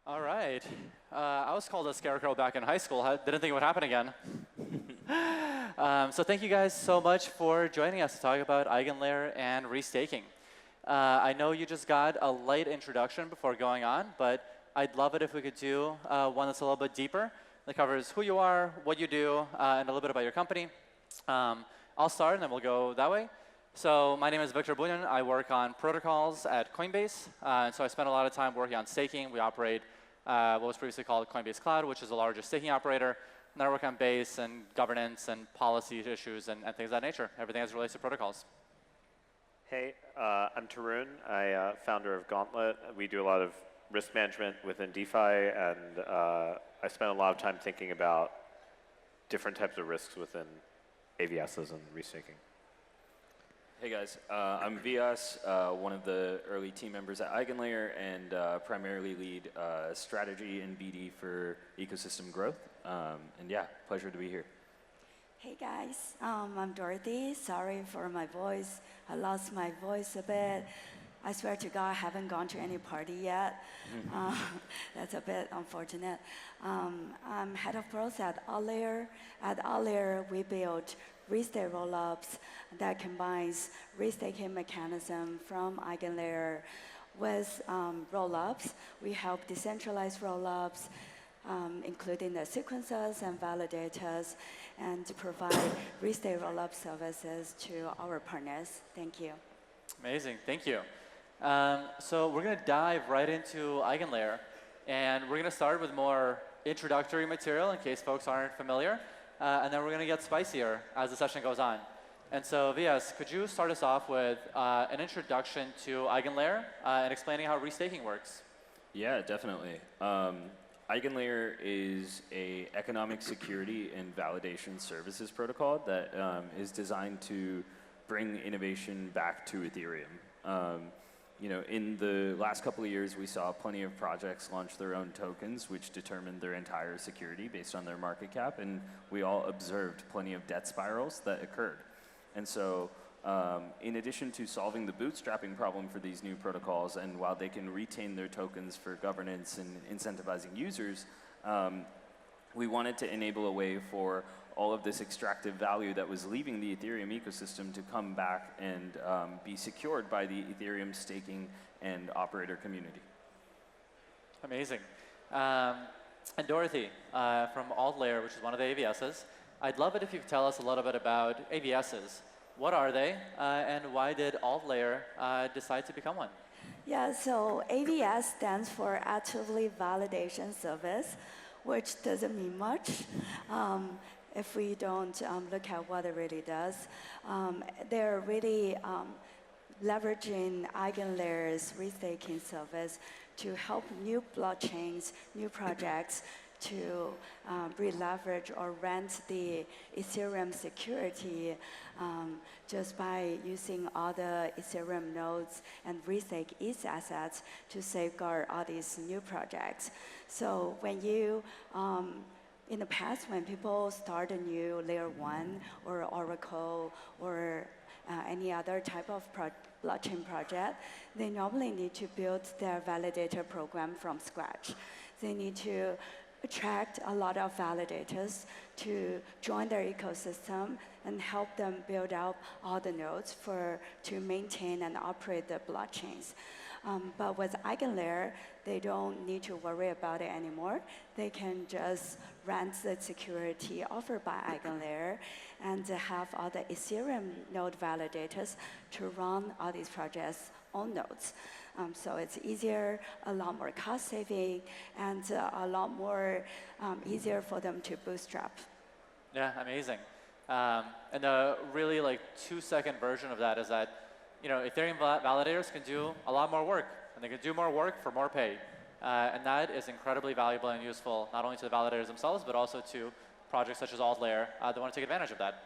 All right. I was called a scarecrow back in high school. I didn't think it would happen again. So thank you guys so much for joining us to talk about EigenLayer and restaking. I know you just got a light introduction before going on, but I'd love it if we could do one that's a little bit deeper that covers who you are, what you do, and a little bit about your company. I'll start, and then we'll go that way. So my name is Viktor Bunin. I work on protocols at Coinbase. And so I spend a lot of time working on staking. We operate what was previously called Coinbase Cloud, which is the largest staking operator. And then I work on base and governance and policy issues and things of that nature, everything as it relates to protocols. Hey, I'm Tarun. I'm founder of Gauntlet. We do a lot of risk management within DeFi, and I spend a lot of time thinking about different types of risks within AVSs and restaking. Hey guys, I'm Vyas, one of the early team members at EigenLayer, and primarily lead strategy and BD for ecosystem growth. And yeah, pleasure to be here. Hey guys, I'm Dorothy. Sorry for my voice. I lost my voice a bit. I swear to God, I haven't gone to any party yet. That's a bit unfortunate. I'm head of growth at Altlayer. At Altlayer, we built restake rollups that combines restaking mechanism from EigenLayer with rollups. We help decentralized rollups, including the sequencers and validators, and to provide restake rollup services to our partners. Thank you. Amazing. Thank you. So we're going to dive right into EigenLayer. And we're going to start with more introductory material in case folks aren't familiar. And then we're going to get spicier as the session goes on. And so, Vyas, could you start us off with an introduction to EigenLayer and explaining how restaking works? Yeah, definitely. EigenLayer is an economic security and validation services protocol that is designed to bring innovation back to Ethereum. You know, in the last couple of years, we saw plenty of projects launch their own tokens, which determined their entire security based on their market cap, and we all observed plenty of debt spirals that occurred. And so, in addition to solving the bootstrapping problem for these new protocols, and while they can retain their tokens for governance and incentivizing users, we wanted to enable a way for all of this extractive value that was leaving the Ethereum ecosystem to come back and be secured by the Ethereum staking and operator community. Amazing. And Dorothy, from Altlayer, which is one of the AVSs, I'd love it if you could tell us a little bit about AVSs. What are they, and why did Altlayer decide to become one? Yeah, so AVS stands for Actively Validation Service, which doesn't mean much if we don't look at what it really does. They're really leveraging EigenLayer's restaking service to help new blockchains, new projects to re-leverage or rent the Ethereum security just by using all the Ethereum nodes and restake its assets to safeguard all these new projects. So when you in the past, when people start a new Layer 1 or Oracle or any other type of blockchain project, they normally need to build their validator program from scratch. They need to attract a lot of validators to join their ecosystem and help them build out all the nodes to maintain and operate the blockchains. But with EigenLayer, they don't need to worry about it anymore. They can just rent the security offered by EigenLayer and have all the Ethereum node validators to run all these projects on nodes. So it's easier, a lot more cost saving, and a lot more easier for them to bootstrap. Yeah, amazing. And the really like 2-second version of that is that Ethereum validators can do a lot more work, and they can do more work for more pay. And that is incredibly valuable and useful, not only to the validators themselves, but also to projects such as Altlayer that want to take advantage of that.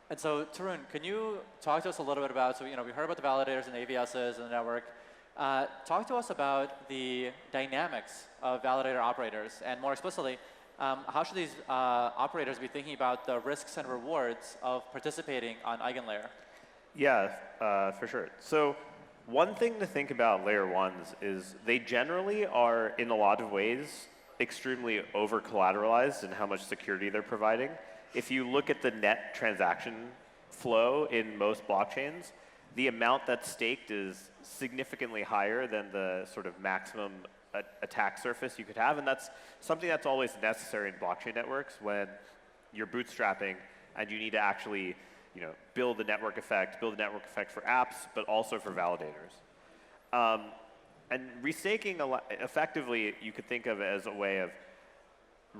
And so, Tarun, can you talk to us a little bit about, so we heard about the validators and the AVSs and the network. Talk to us about the dynamics of validator operators, and more explicitly, how should these operators be thinking about the risks and rewards of participating on EigenLayer? Yeah, for sure. So One thing to think about layer ones is they generally are, in a lot of ways, extremely over-collateralized in how much security they're providing. If you look at the net transaction flow in most blockchains, the amount that's staked is significantly higher than the sort of maximum attack surface you could have, and that's something that's always necessary in blockchain networks when you're bootstrapping and you need to actually build the network effect for apps, but also for validators. And restaking, effectively, you could think of it as a way of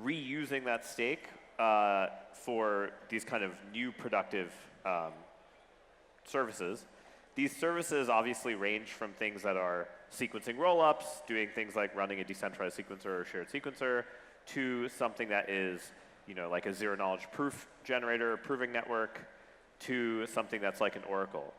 reusing that stake for these kind of new productive services. These services obviously range from things that are sequencing rollups, doing things like running a decentralized sequencer or shared sequencer, to something that is like a zero-knowledge proof generator, proving network, to something that's like an oracle.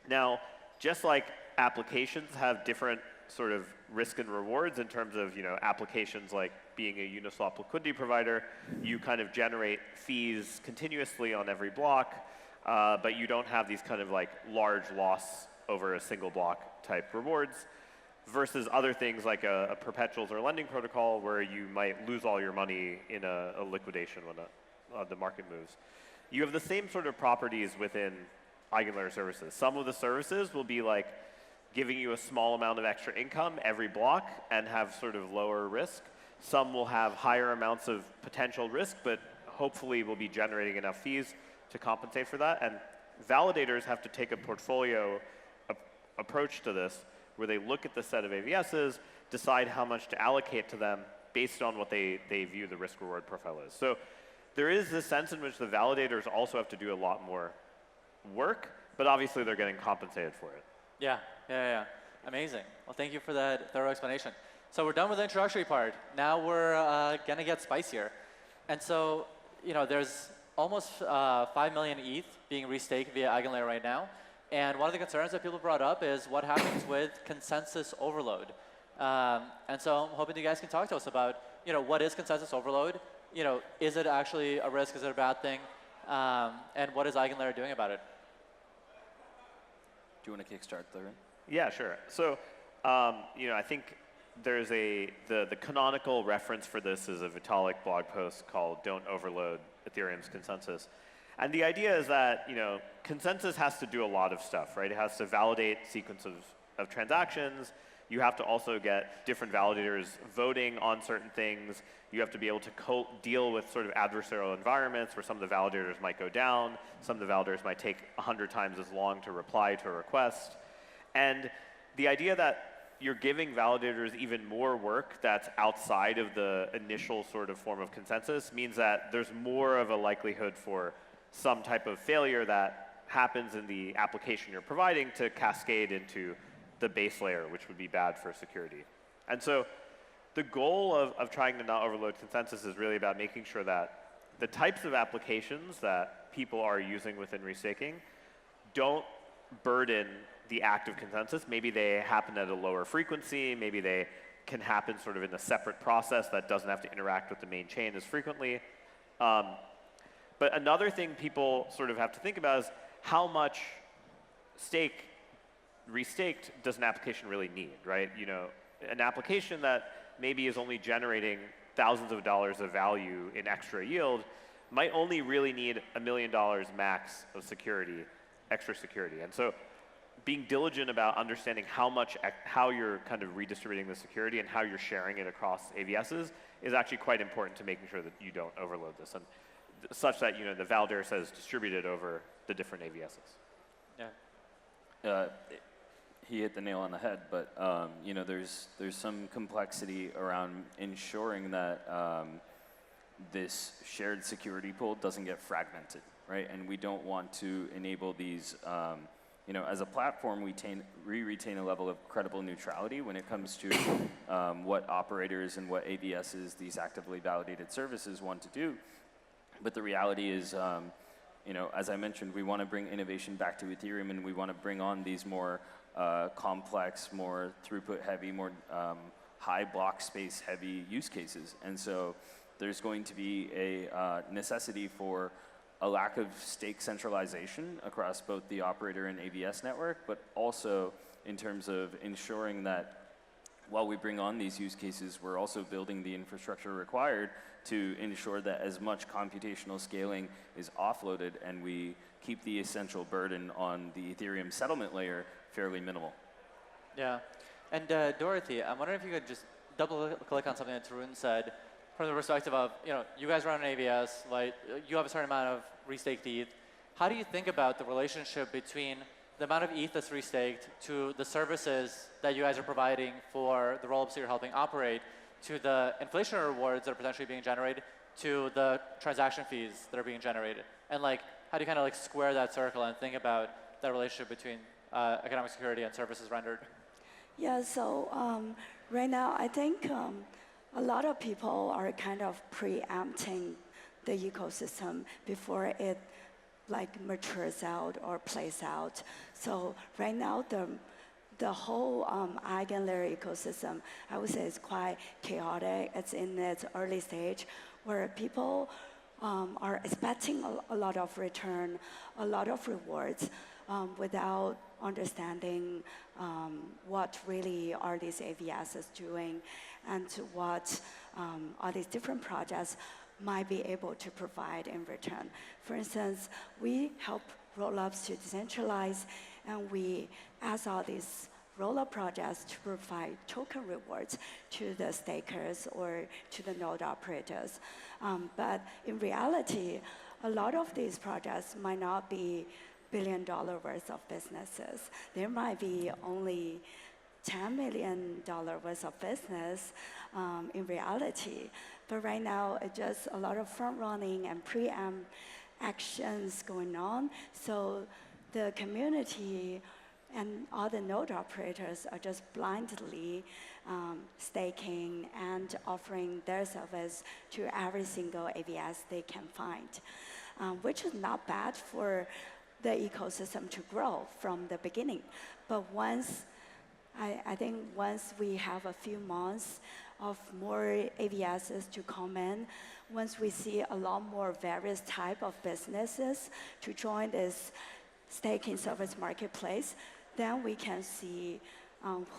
Now, just like applications have different sort of risk and rewards in terms of applications like being a Uniswap liquidity provider, you kind of generate fees continuously on every block, but you don't have these kind of like large loss over a single block type rewards, versus other things like a perpetuals or lending protocol where you might lose all your money in a liquidation when the market moves. You have the same sort of properties within EigenLayer services. Some of the services will be like giving you a small amount of extra income every block and have sort of lower risk. Some will have higher amounts of potential risk, but hopefully will be generating enough fees to compensate for that. And validators have to take a portfolio approach to this, where they look at the set of AVSs, decide how much to allocate to them based on what they view the risk-reward profile is. So there is this sense in which the validators also have to do a lot more work, but obviously they're getting compensated for it. Yeah. Amazing. Well, thank you for that thorough explanation. So we're done with the introductory part. Now we're going to get spicier. And so, there's almost 5 million ETH being restaked via EigenLayer right now. And one of the concerns that people brought up is what happens with consensus overload. And so I'm hoping you guys can talk to us about, what is consensus overload? Is it actually a risk? Is it a bad thing? And what is EigenLayer doing about it? Do you want to kickstart, Tarun? Yeah, sure. So, I think there's the canonical reference for this is a Vitalik blog post called "Don't Overload Ethereum's Consensus." And the idea is that, consensus has to do a lot of stuff, right? It has to validate sequence of transactions. You have to also get different validators voting on certain things. You have to be able to deal with sort of adversarial environments where some of the validators might go down. Some of the validators might take 100 times as long to reply to a request. And the idea that you're giving validators even more work that's outside of the initial sort of form of consensus means that there's more of a likelihood for some type of failure that happens in the application you're providing to cascade into the base layer, which would be bad for security. And so the goal of trying to not overload consensus is really about making sure that the types of applications that people are using within restaking don't burden the active consensus. Maybe they happen at a lower frequency. Maybe they can happen sort of in a separate process that doesn't have to interact with the main chain as frequently. But another thing people sort of have to think about is how much restaked does an application really need, right? An application that maybe is only generating thousands of dollars of value in extra yield might only really need $1 million max of security, extra security. And so being diligent about understanding how you're kind of redistributing the security and how you're sharing it across AVSs is actually quite important to making sure that you don't overload this, and such that the validator says distributed over the different AVSs. Yeah. He hit the nail on the head, but there's some complexity around ensuring that this shared security pool doesn't get fragmented, right? And we don't want to enable these. As a platform, we retain a level of credible neutrality when it comes to what operators and what AVSs, these actively validated services, want to do. But the reality is, as I mentioned, we want to bring innovation back to Ethereum, and we want to bring on these more complex, more throughput-heavy, more high block space-heavy use cases. And so there's going to be a necessity for a lack of stake centralization across both the operator and AVS network, but also in terms of ensuring that while we bring on these use cases, we're also building the infrastructure required to ensure that as much computational scaling is offloaded and we keep the essential burden on the Ethereum settlement layer fairly minimal. Yeah. And Dorothy, I'm wondering if you could just double click on something that Tarun said from the perspective of, you guys run an AVS, like you have a certain amount of restaked ETH. How do you think about the relationship between the amount of ETH that's restaked to the services that you guys are providing for the rollups that you're helping operate, to the inflation rewards that are potentially being generated, to the transaction fees that are being generated? And like, how do you kind of like square that circle and think about that relationship between economic security and services rendered? Yeah, so right now I think a lot of people are kind of preempting the ecosystem before it like matures out or plays out. So right now the whole EigenLayer ecosystem, I would say, is quite chaotic. It's in its early stage where people are expecting a lot of return, a lot of rewards without understanding what really are these AVSs doing and what all these different projects might be able to provide in return. For instance, we help rollups to decentralize, and we ask all these rollup projects to provide token rewards to the stakers or to the node operators. But in reality, a lot of these projects might not be billion-dollar worth of businesses. There might be only $10 million worth of business in reality. But right now, it's just a lot of front-running and preempt actions going on. So the community and all the node operators are just blindly staking and offering their service to every single AVS they can find, which is not bad for the ecosystem to grow from the beginning. But I think once we have a few months of more AVSs to come in, once we see a lot more various type of businesses to join this staking service marketplace, then we can see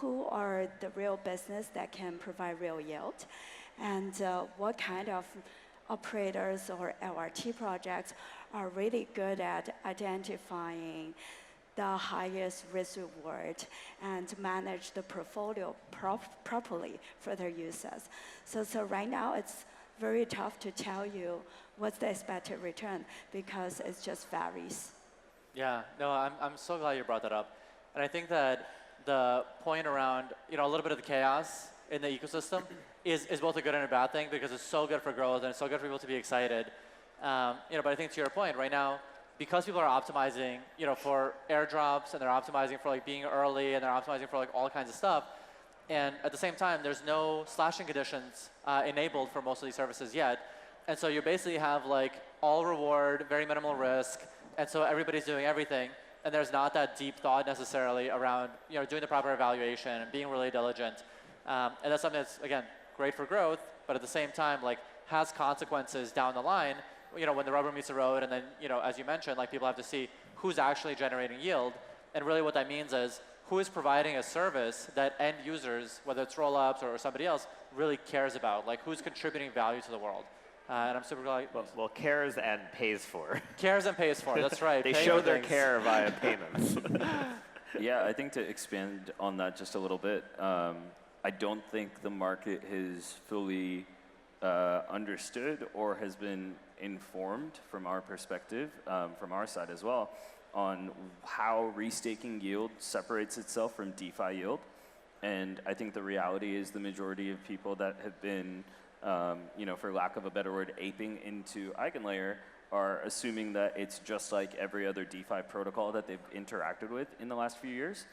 who are the real business that can provide real yield, and what kind of operators or LRT projects are really good at identifying the highest risk reward and manage the portfolio properly for their users. So right now it's very tough to tell you what's the expected return because it just varies. Yeah, no, I'm so glad you brought that up. And I think that the point around, a little bit of the chaos in the ecosystem is both a good and a bad thing because it's so good for growth and it's so good for people to be excited. But I think to your point, right now, because people are optimizing, for airdrops and they're optimizing for like being early and they're optimizing for like all kinds of stuff, and at the same time, there's no slashing conditions enabled for most of these services yet. And so you basically have like all reward, very minimal risk, and so everybody's doing everything. And there's not that deep thought necessarily around doing the proper evaluation and being really diligent. And that's something that's, again, great for growth, but at the same time, like, has consequences down the line, when the rubber meets the road, and then, as you mentioned, like, people have to see who's actually generating yield. And really what that means is who is providing a service that end users, whether it's rollups or somebody else, really cares about, like who's contributing value to the world. And I'm super glad. Well, cares and pays for. Cares and pays for, that's right. They show their care via payments. Yeah, I think to expand on that just a little bit, I don't think the market has fully understood or has been informed from our perspective, from our side as well, on how restaking yield separates itself from DeFi yield. And I think the reality is the majority of people that have been for lack of a better word, aping into EigenLayer are assuming that it's just like every other DeFi protocol that they've interacted with in the last few years.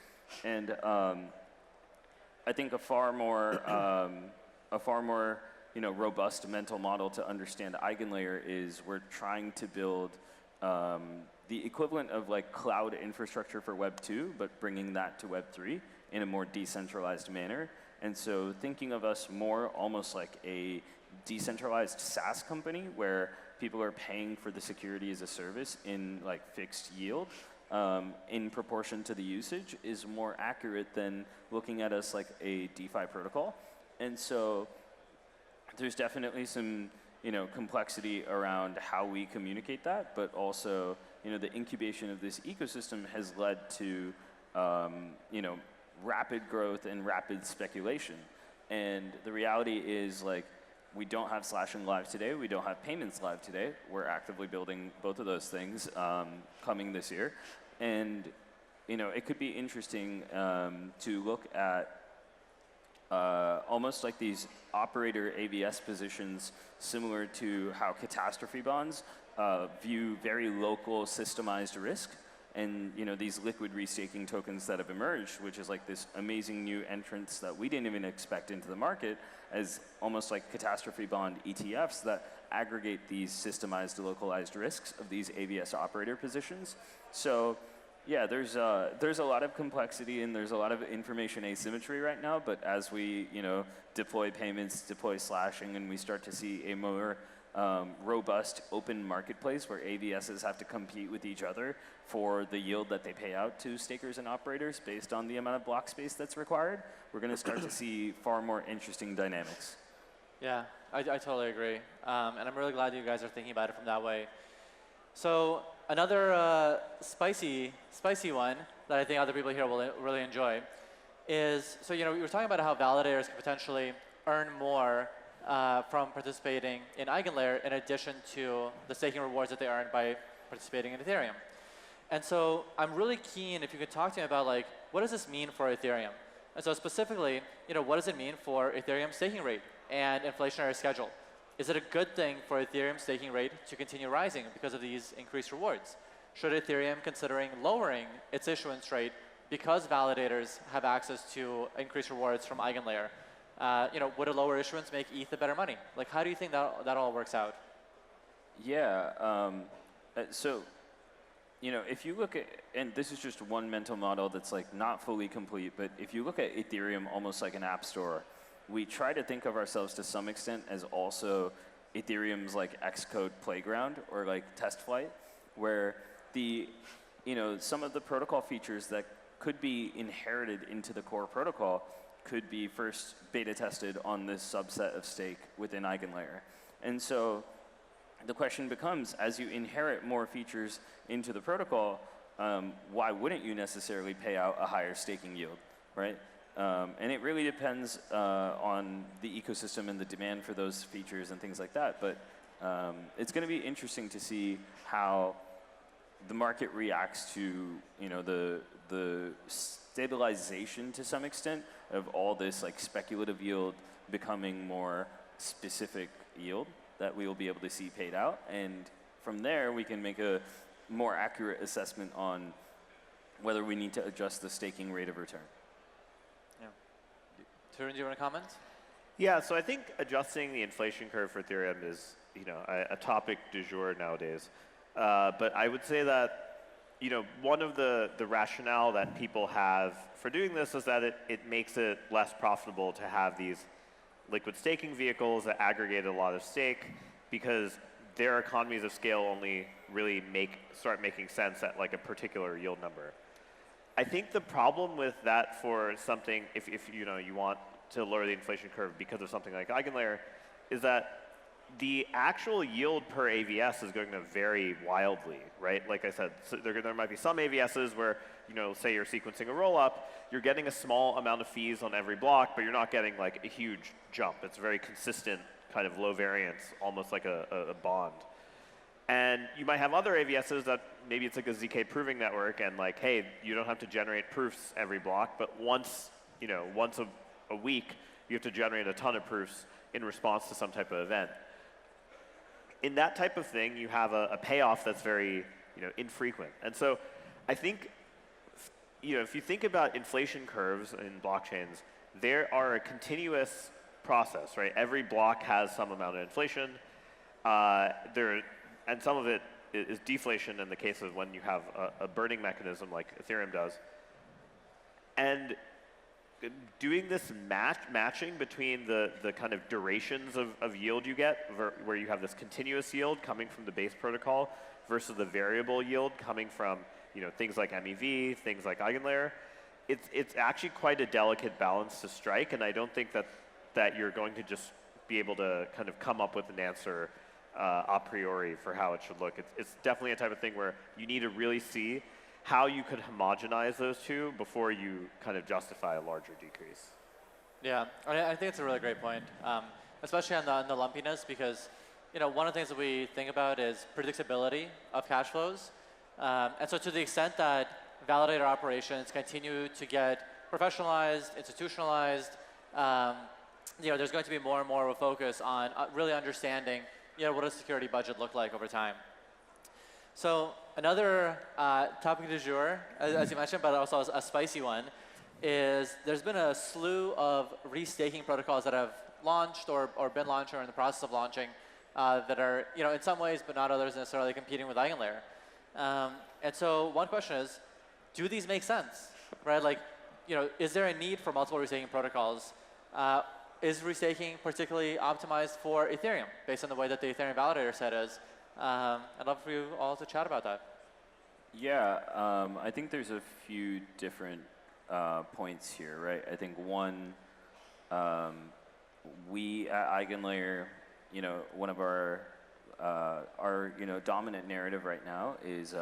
And I think a far more robust mental model to understand EigenLayer is we're trying to build the equivalent of like cloud infrastructure for Web 2, but bringing that to Web 3 in a more decentralized manner. And so thinking of us more almost like a decentralized SaaS company where people are paying for the security as a service in like fixed yield in proportion to the usage is more accurate than looking at us like a DeFi protocol. And so there's definitely some complexity around how we communicate that, but also the incubation of this ecosystem has led to rapid growth and rapid speculation. And the reality is, like, we don't have slashing live today. We don't have payments live today. We're actively building both of those things coming this year. And it could be interesting to look at almost like these operator ABS positions, similar to how catastrophe bonds view very local systemized risk. And these liquid restaking tokens that have emerged, which is like this amazing new entrance that we didn't even expect into the market, as almost like catastrophe bond ETFs that aggregate these systemized localized risks of these ABS operator positions. So yeah, there's a lot of complexity and there's a lot of information asymmetry right now, but as we deploy payments, deploy slashing, and we start to see a more robust open marketplace where ABSs have to compete with each other for the yield that they pay out to stakers and operators based on the amount of block space that's required, we're going to start to see far more interesting dynamics. Yeah, I totally agree. And I'm really glad you guys are thinking about it from that way. So another spicy one that I think other people here will really enjoy is, so we were talking about how validators can potentially earn more from participating in EigenLayer in addition to the staking rewards that they earn by participating in Ethereum. And so I'm really keen if you could talk to me about, like, what does this mean for Ethereum? And so specifically, what does it mean for Ethereum staking rate and inflationary schedule? Is it a good thing for Ethereum staking rate to continue rising because of these increased rewards? Should Ethereum considering lowering its issuance rate because validators have access to increased rewards from EigenLayer? Would a lower issuance make ETH a better money? Like, how do you think that all works out? Yeah, so if you look at, and this is just one mental model that's like not fully complete, but if you look at Ethereum almost like an app store, we try to think of ourselves to some extent as also Ethereum's like Xcode playground or like test flight, where the, some of the protocol features that could be inherited into the core protocol could be first beta tested on this subset of stake within EigenLayer. And so the question becomes, as you inherit more features into the protocol, why wouldn't you necessarily pay out a higher staking yield, right? And it really depends on the ecosystem and the demand for those features and things like that. But it's going to be interesting to see how the market reacts to the stabilization to some extent of all this like speculative yield becoming more specific yield that we will be able to see paid out. And from there, we can make a more accurate assessment on whether we need to adjust the staking rate of return. Yeah. Tarun, do you want to comment? Yeah, so I think adjusting the inflation curve for Ethereum is a topic du jour nowadays. But I would say that one of the rationale that people have for doing this is that it makes it less profitable to have these liquid staking vehicles that aggregate a lot of stake, because their economies of scale only really start making sense at like a particular yield number. I think the problem with that for something, if you want to lower the inflation curve because of something like EigenLayer, is that the actual yield per AVS is going to vary wildly, right? Like I said, so there might be some AVSs where, say you're sequencing a rollup, you're getting a small amount of fees on every block, but you're not getting like a huge jump. It's very consistent, kind of low variance, almost like a bond. And you might have other AVSs that maybe it's like a ZK proving network, and like, hey, you don't have to generate proofs every block, but once a week, you have to generate a ton of proofs in response to some type of event. In that type of thing, you have a payoff that's very infrequent. And so I think if you think about inflation curves in blockchains, there are a continuous process, right? Every block has some amount of inflation, and some of it is deflation in the case of when you have a burning mechanism like Ethereum does. And doing this matching between the kind of durations of yield you get, where you have this continuous yield coming from the base protocol versus the variable yield coming from things like MEV, things like EigenLayer, it's actually quite a delicate balance to strike, and I don't think that you're going to just be able to kind of come up with an answer a priori for how it should look. It's definitely a type of thing where you need to really see how you could homogenize those two before you kind of justify a larger decrease. Yeah, I think it's a really great point, especially on the lumpiness, because one of the things that we think about is predictability of cash flows. And so to the extent that validator operations continue to get professionalized, institutionalized, there's going to be more and more of a focus on really understanding what does security budget look like over time. So another topic du jour, as you mentioned, but also a spicy one, is there's been a slew of restaking protocols that have launched or been launched or in the process of launching that are in some ways, but not others, necessarily competing with EigenLayer. And so one question is, do these make sense, right? Like, is there a need for multiple restaking protocols? Is restaking particularly optimized for Ethereum, based on the way that the Ethereum validator set is? I'd love for you all to chat about that. Yeah, I think there's a few different points here, right? I think one, we at EigenLayer, one of our dominant narrative right now is,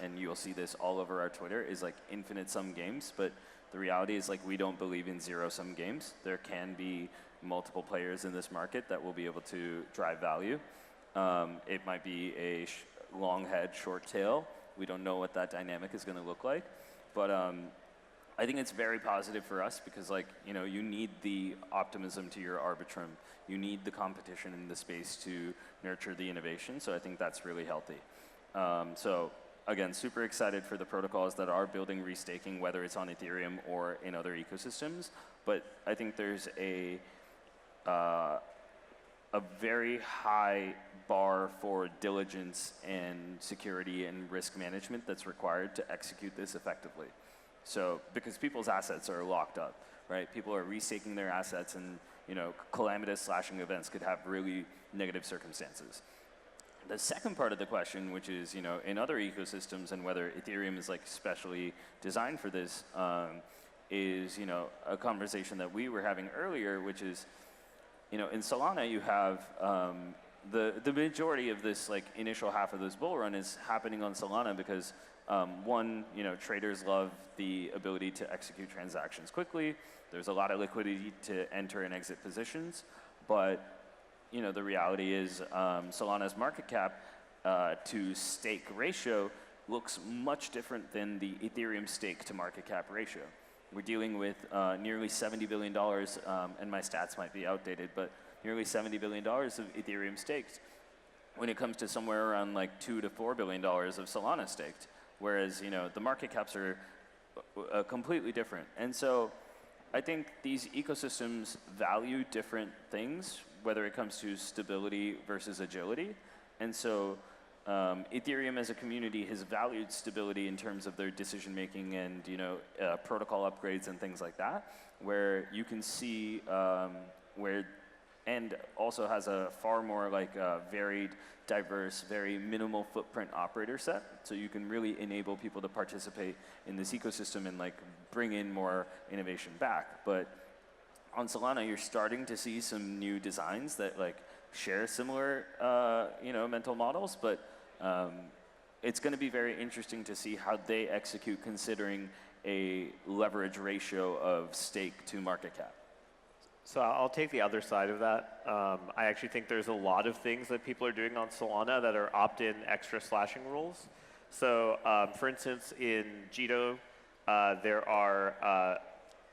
and you'll see this all over our Twitter, is like infinite sum games. But the reality is, like, we don't believe in zero sum games. There can be multiple players in this market that will be able to drive value. It might be a long head, short tail. We don't know what that dynamic is going to look like. But I think it's very positive for us because, like, you need the optimism to your Arbitrum. You need the competition in the space to nurture the innovation. So I think that's really healthy. So again, super excited for the protocols that are building restaking, whether it's on Ethereum or in other ecosystems. But I think there's a very high bar for diligence and security and risk management that's required to execute this effectively. So, because people's assets are locked up, right? People are restaking their assets, and calamitous slashing events could have really negative circumstances. The second part of the question, which is in other ecosystems and whether Ethereum is like specially designed for this, is a conversation that we were having earlier, which is in Solana you have the majority of this like initial half of this bull run is happening on Solana because one, traders love the ability to execute transactions quickly. There's a lot of liquidity to enter and exit positions, but the reality is Solana's market cap to stake ratio looks much different than the Ethereum stake to market cap ratio. We're dealing with nearly $70 billion, and my stats might be outdated, but nearly $70 billion of Ethereum staked, when it comes to somewhere around like $2 to $4 billion of Solana staked. Whereas, the market caps are completely different. And so I think these ecosystems value different things, whether it comes to stability versus agility. And so Ethereum as a community has valued stability in terms of their decision making and protocol upgrades and things like that, where you can see and also has a far more like varied, diverse, very minimal footprint operator set. So you can really enable people to participate in this ecosystem and like bring in more innovation back. But on Solana, you're starting to see some new designs that like share similar mental models, but it's going to be very interesting to see how they execute considering a leverage ratio of stake to market cap. So I'll take the other side of that. I actually think there's a lot of things that people are doing on Solana that are opt-in extra slashing rules. So for instance, in Jito, there are,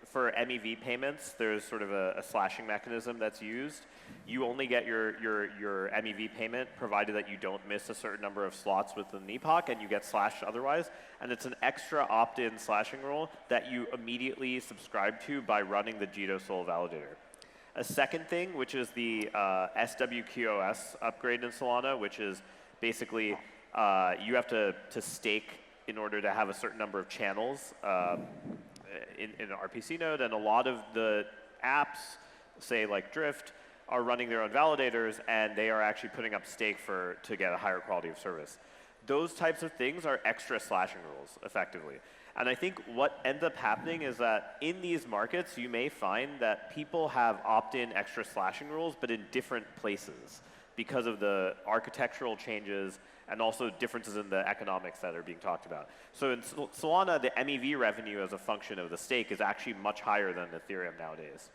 for MEV payments, there's sort of a slashing mechanism that's used. You only get your MEV payment provided that you don't miss a certain number of slots within the epoch, and you get slashed otherwise. And it's an extra opt-in slashing rule that you immediately subscribe to by running the Jito Sol validator. A second thing, which is the SWQOS upgrade in Solana, which is basically you have to stake in order to have a certain number of channels in an RPC node, and a lot of the apps, say like Drift, are running their own validators, and they are actually putting up stake to get a higher quality of service. those types of things are extra slashing rules, effectively. And I think what ends up happening is that in these markets, you may find that people have opt-in extra slashing rules, but in different places because of the architectural changes and also differences in the economics that are being talked about. So in Solana, the MEV revenue as a function of the stake is actually much higher than Ethereum nowadays.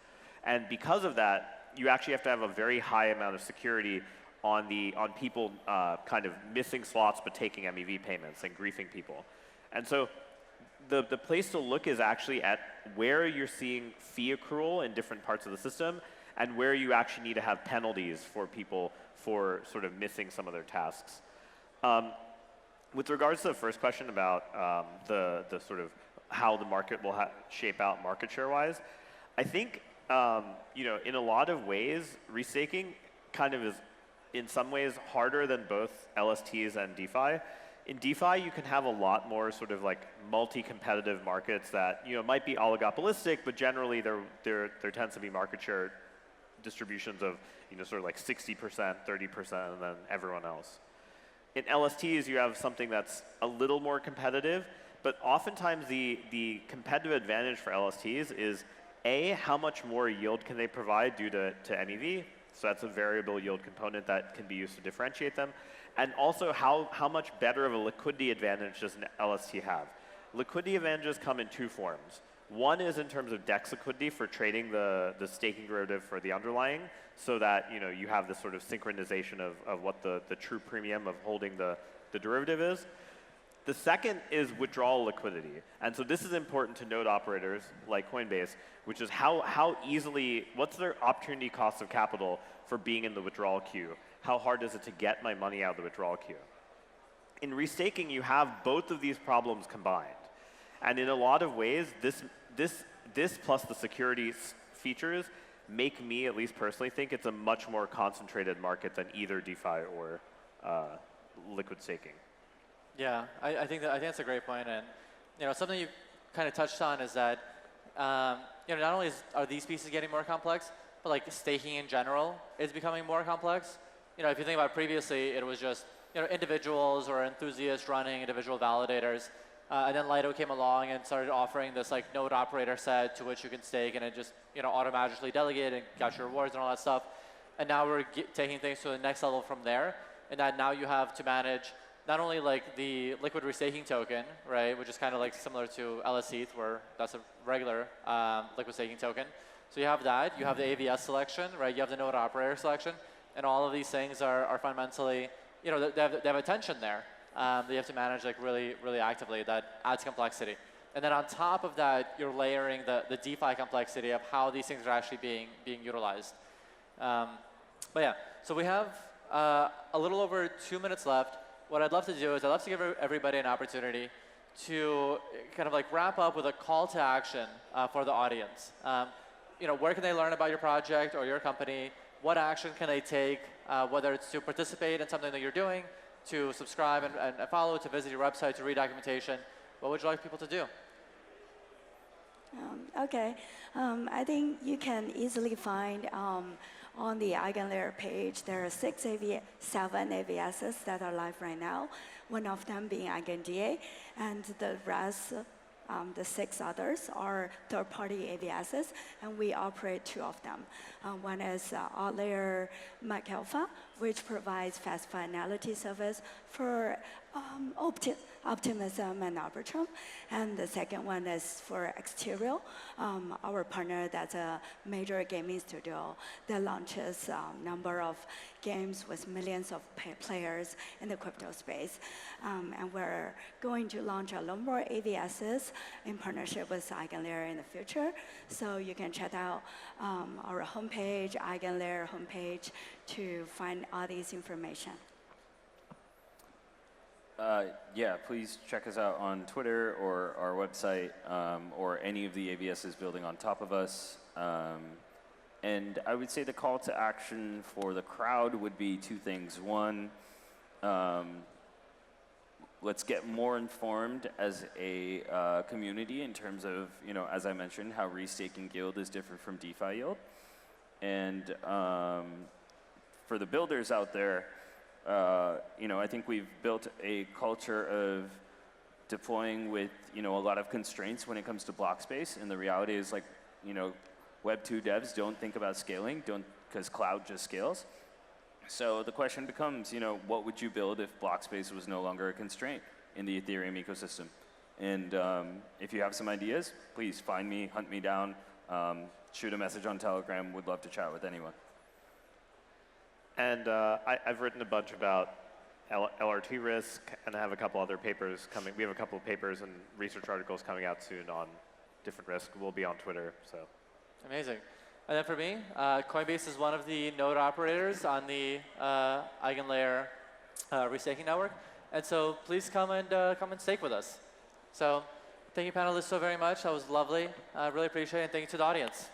And because of that, you actually have to have a very high amount of security on people kind of missing slots but taking MEV payments and griefing people. And so the place to look is actually at where you're seeing fee accrual in different parts of the system and where you actually need to have penalties for people for sort of missing some of their tasks. With regards to the first question about the sort of how the market will shape out market share-wise, I think in a lot of ways, restaking kind of is in some ways harder than both LSTs and DeFi. In DeFi, you can have a lot more sort of like multi-competitive markets that might be oligopolistic, but generally there tends to be market share distributions of sort of like 60%, 30%, and then everyone else. In LSTs, you have something that's a little more competitive, but oftentimes the competitive advantage for LSTs is A, how much more yield can they provide due to MEV? So that's a variable yield component that can be used to differentiate them. And also how much better of a liquidity advantage does an LST have? Liquidity advantages come in two forms. One is in terms of DEX liquidity for trading the staking derivative for the underlying, so that you have this sort of synchronization of what the true premium of holding the derivative is. The second is withdrawal liquidity. And so this is important to node operators like Coinbase, which is what's their opportunity cost of capital for being in the withdrawal queue? How hard is it to get my money out of the withdrawal queue? In restaking, you have both of these problems combined. And in a lot of ways, this plus the security features make me, at least personally, think it's a much more concentrated market than either DeFi or liquid staking. Yeah, I think that's a great point, and something you kind of touched on is that not only are these pieces getting more complex, but like staking in general is becoming more complex. If you think about previously, it was just individuals or enthusiasts running individual validators, and then Lido came along and started offering this like node operator set to which you can stake, and it just automatically delegated and got your rewards and all that stuff. And now we're taking things to the next level from there, and that now you have to manage not only like the liquid restaking token, right, which is kind of like similar to LSETH, where that's a regular liquid staking token. So you have that, you have the AVS selection, right, you have the node operator selection, and all of these things are fundamentally, they have a tension there that you have to manage like really, really actively. That adds complexity. And then on top of that, you're layering the DeFi complexity of how these things are actually being utilized. But yeah, so we have a little over 2 minutes left. What I'd love to do is I'd love to give everybody an opportunity to kind of like wrap up with a call to action for the audience. Where can they learn about your project or your company? What action can they take, whether it's to participate in something that you're doing, to subscribe and follow, to visit your website, to read documentation? What would you like people to do? Okay, I think you can easily find on the EigenLayer page, there are 7 AVSs that are live right now, one of them being EigenDA, and the rest, the 6 others are third-party AVSs, and we operate 2 of them. One is Altlayer Mac Alpha, which provides fast finality service for Optimism and Arbitrum. And the second one is for Exterior, our partner that's a major gaming studio that launches a number of games with millions of players in the crypto space. And we're going to launch a lot more AVSs in partnership with EigenLayer in the future. So you can check out our homepage, EigenLayer homepage, to find all this information. Yeah, please check us out on Twitter or our website or any of the AVSs building on top of us. And I would say the call to action for the crowd would be 2 things. One, let's get more informed as a community in terms of, as I mentioned, how restaking yield is different from DeFi yield. And for the builders out there, I think we've built a culture of deploying with, a lot of constraints when it comes to block space. And the reality is, like, Web 2 devs don't think about scaling, because cloud just scales. So the question becomes, what would you build if block space was no longer a constraint in the Ethereum ecosystem? And if you have some ideas, please find me, hunt me down, shoot a message on Telegram. Would love to chat with anyone. And I've written a bunch about LRT risk, and I have a couple other papers coming. We have a couple of papers and research articles coming out soon on different risk. We'll be on Twitter. So Amazing. And then for me, Coinbase is one of the node operators on the EigenLayer restaking network. And so please come and stake with us. So thank you, panelists, so very much. That was lovely. I really appreciate it. And thank you to the audience.